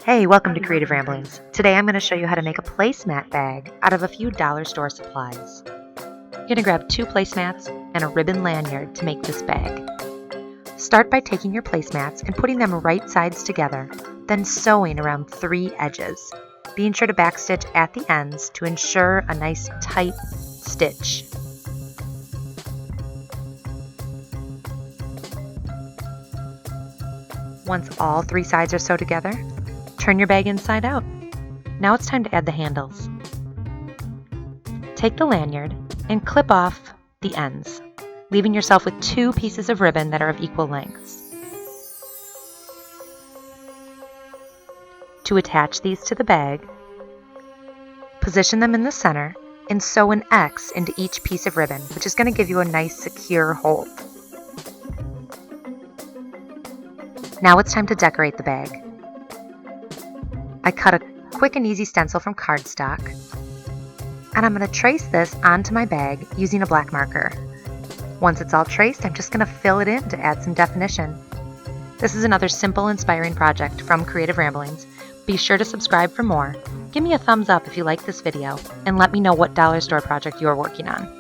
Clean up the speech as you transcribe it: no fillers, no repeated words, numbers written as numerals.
Hey, welcome to Creative Ramblings. Today I'm going to show you how to make a placemat bag out of a few dollar store supplies. You're going to grab 2 placemats and a ribbon lanyard to make this bag. Start by taking your placemats and putting them right sides together, then sewing around 3 edges, being sure to backstitch at the ends to ensure a nice tight stitch. Once all 3 sides are sewed together, turn your bag inside out. Now it's time to add the handles. Take the lanyard and clip off the ends, leaving yourself with 2 pieces of ribbon that are of equal lengths. To attach these to the bag, position them in the center and sew an X into each piece of ribbon, which is going to give you a nice secure hold. Now it's time to decorate the bag. I cut a quick and easy stencil from cardstock, and I'm going to trace this onto my bag using a black marker. Once it's all traced, I'm just going to fill it in to add some definition. This is another simple, inspiring project from Creative Ramblings. Be sure to subscribe for more. Give me a thumbs up if you like this video, and let me know what dollar store project you're working on.